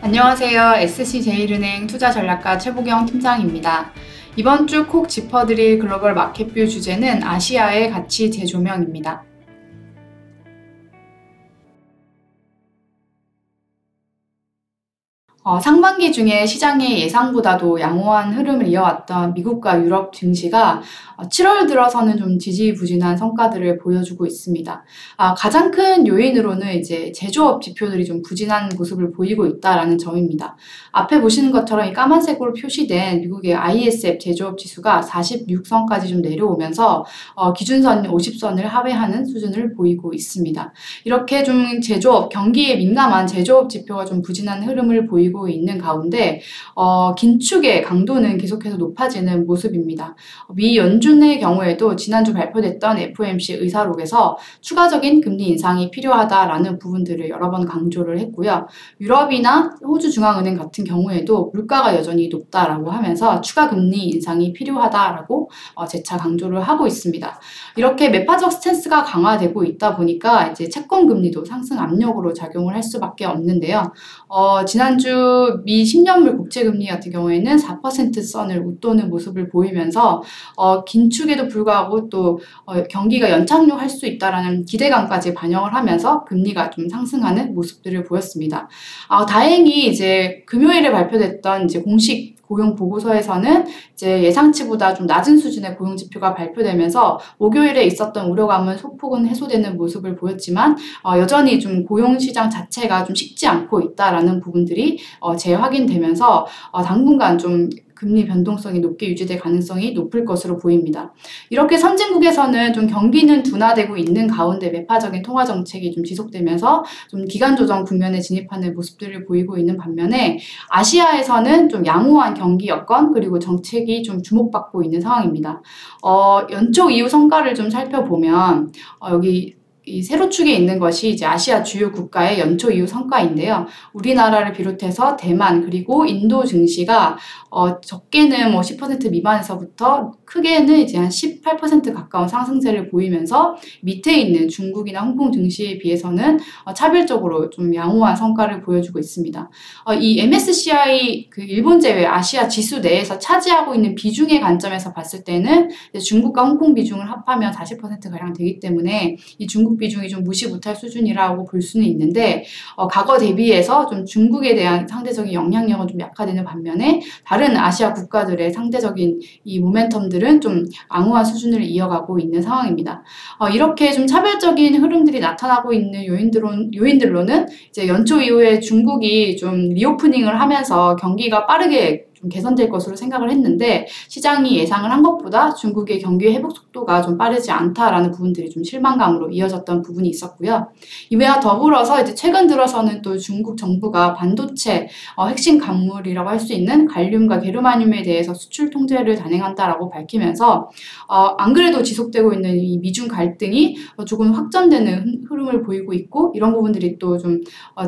안녕하세요. SC제일은행 투자전략가 최보경 팀장입니다. 이번 주 콕 짚어드릴 글로벌 마켓뷰 주제는 아시아의 가치 재조명입니다. 상반기 중에 시장의 예상보다도 양호한 흐름을 이어왔던 미국과 유럽 증시가 7월 들어서는 좀 지지부진한 성과들을 보여주고 있습니다. 가장 큰 요인으로는 이제 제조업 지표들이 좀 부진한 모습을 보이고 있다라는 점입니다. 앞에 보시는 것처럼 이 까만색으로 표시된 미국의 ISF 제조업 지수가 46선까지 좀 내려오면서 기준선 50선을 하회하는 수준을 보이고 있습니다. 이렇게 좀 제조업, 경기에 민감한 제조업 지표가 좀 부진한 흐름을 보이고 있는 가운데 긴축의 강도는 계속해서 높아지는 모습입니다. 미 연준의 경우에도 지난주 발표됐던 FOMC 의사록에서 추가적인 금리 인상이 필요하다라는 부분들을 여러 번 강조를 했고요. 유럽이나 호주 중앙은행 같은 경우에도 물가가 여전히 높다라고 하면서 추가 금리 인상이 필요하다라고 재차 강조를 하고 있습니다. 이렇게 매파적 스탠스가 강화되고 있다 보니까 이제 채권 금리도 상승 압력으로 작용을 할 수밖에 없는데요. 지난주 미 10년물 국채금리 같은 경우에는 4%선을 웃도는 모습을 보이면서 긴축에도 불구하고 또 경기가 연착륙할 수 있다라는 기대감까지 반영을 하면서 금리가 좀 상승하는 모습들을 보였습니다. 다행히 이제 금요일에 발표됐던 이제 공식 고용 보고서에서는 이제 예상치보다 좀 낮은 수준의 고용 지표가 발표되면서 목요일에 있었던 우려감은 소폭은 해소되는 모습을 보였지만 여전히 좀 고용 시장 자체가 좀 식지 않고 있다라는 부분들이 재확인되면서 당분간 좀 금리 변동성이 높게 유지될 가능성이 높을 것으로 보입니다. 이렇게 선진국에서는 좀 경기는 둔화되고 있는 가운데 매파적인 통화 정책이 좀 지속되면서 좀 기간 조정 국면에 진입하는 모습들을 보이고 있는 반면에 아시아에서는 좀 양호한 경기 여건 그리고 정책이 좀 주목받고 있는 상황입니다. 연초 이후 성과를 좀 살펴보면 여기 이 세로축에 있는 것이 이제 아시아 주요 국가의 연초 이후 성과인데요. 우리나라를 비롯해서 대만 그리고 인도 증시가 적게는 뭐 10% 미만에서부터 크게는 이제 한 18% 가까운 상승세를 보이면서 밑에 있는 중국이나 홍콩 증시에 비해서는 차별적으로 좀 양호한 성과를 보여주고 있습니다. 이 MSCI 그 일본 제외 아시아 지수 내에서 차지하고 있는 비중의 관점에서 봤을 때는 중국과 홍콩 비중을 합하면 40%가량 되기 때문에 이 중국 비중이 좀 무시 못할 수준이라고 볼 수는 있는데 과거 대비해서 좀 중국에 대한 상대적인 영향력은 좀 약화되는 반면에 다른 아시아 국가들의 상대적인 이 모멘텀들은 좀 양호한 수준을 이어가고 있는 상황입니다. 이렇게 좀 차별적인 흐름들이 나타나고 있는 요인들로는 이제 연초 이후에 중국이 좀 리오프닝을 하면서 경기가 빠르게 좀 개선될 것으로 생각을 했는데 시장이 예상을 한 것보다 중국의 경기 회복 속도가 좀 빠르지 않다라는 부분들이 좀 실망감으로 이어졌던 부분이 있었고요. 이와 더불어서 이제 최근 들어서는 또 중국 정부가 반도체 핵심 간물이라고 할 수 있는 갈륨과 게르마늄에 대해서 수출 통제를 단행한다라고 밝히면서 안 그래도 지속되고 있는 이 미중 갈등이 조금 확전되는 흐름을 보이고 있고 이런 부분들이 또 좀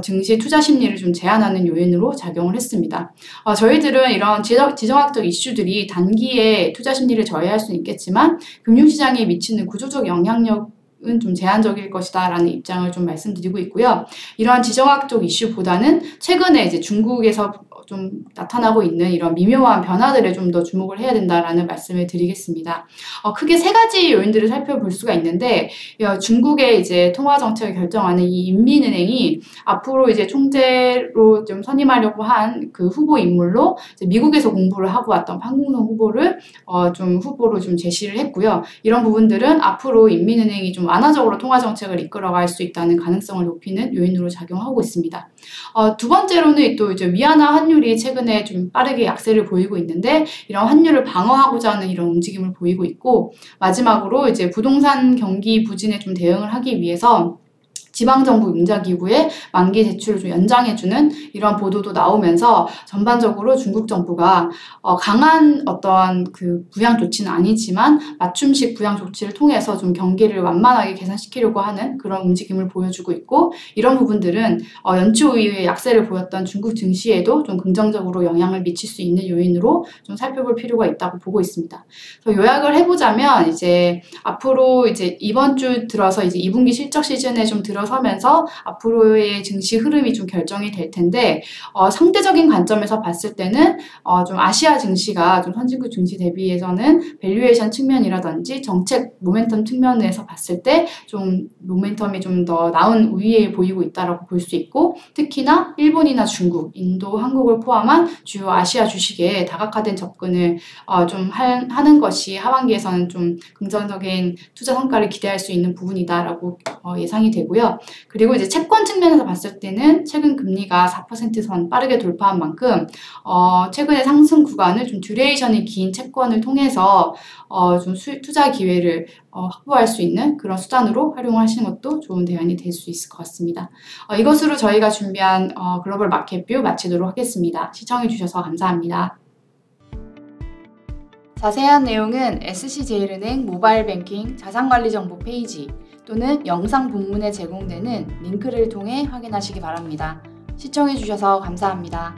증시 투자 심리를 좀 제한하는 요인으로 작용을 했습니다. 저희들은 이런 지정학적 이슈들이 단기에 투자 심리를 저해할 수는 있겠지만 금융시장에 미치는 구조적 영향력은 좀 제한적일 것이다 라는 입장을 좀 말씀드리고 있고요. 이러한 지정학적 이슈보다는 최근에 이제 중국에서 좀 나타나고 있는 이런 미묘한 변화들에 좀 더 주목을 해야 된다라는 말씀을 드리겠습니다. 크게 세 가지 요인들을 살펴볼 수가 있는데 중국의 이제 통화 정책을 결정하는 이 인민은행이 앞으로 이제 총재로 좀 선임하려고 한 그 후보 인물로 이제 미국에서 공부를 하고 왔던 판공동 후보를 후보로 좀 제시를 했고요. 이런 부분들은 앞으로 인민은행이 좀 완화적으로 통화 정책을 이끌어갈 수 있다는 가능성을 높이는 요인으로 작용하고 있습니다. 두 번째로는 또 이제 위안화 환율이 최근에 좀 빠르게 약세를 보이고 있는데 이런 환율을 방어하고자 하는 이런 움직임을 보이고 있고 마지막으로 이제 부동산 경기 부진에 좀 대응을 하기 위해서 지방정부 융자기구의 만기 대출을 좀 연장해주는 이런 보도도 나오면서 전반적으로 중국 정부가 강한 어떠한 그 부양 조치는 아니지만 맞춤식 부양 조치를 통해서 좀 경기를 완만하게 개선시키려고 하는 그런 움직임을 보여주고 있고 이런 부분들은 연초 이후에 약세를 보였던 중국 증시에도 좀 긍정적으로 영향을 미칠 수 있는 요인으로 좀 살펴볼 필요가 있다고 보고 있습니다. 그래서 요약을 해보자면 이제 앞으로 이제 이번 주 들어서 이제 2분기 실적 시즌에 좀 들어서 들어서면서 앞으로의 증시 흐름이 좀 결정이 될 텐데 상대적인 관점에서 봤을 때는 좀 아시아 증시가 좀 선진국 증시 대비해서는 밸류에이션 측면이라든지 정책 모멘텀 측면에서 봤을 때 좀 모멘텀이 좀 더 나은 우위에 보이고 있다라고 볼 수 있고, 특히나 일본이나 중국, 인도, 한국을 포함한 주요 아시아 주식에 다각화된 접근을 좀 하는 것이 하반기에서는 좀 긍정적인 투자 성과를 기대할 수 있는 부분이다라고 예상이 되고요. 그리고 이제 채권 측면에서 봤을 때는 최근 금리가 4%선 빠르게 돌파한 만큼 최근의 상승 구간을 좀 듀레이션이 긴 채권을 통해서 좀 투자 기회를 확보할 수 있는 그런 수단으로 활용하시는 것도 좋은 대안이 될 수 있을 것 같습니다. 이것으로 저희가 준비한 글로벌 마켓뷰 마치도록 하겠습니다. 시청해주셔서 감사합니다. 자세한 내용은 SC제일은행 모바일 뱅킹 자산관리 정보 페이지 또는 영상 본문에 제공되는 링크를 통해 확인하시기 바랍니다. 시청해주셔서 감사합니다.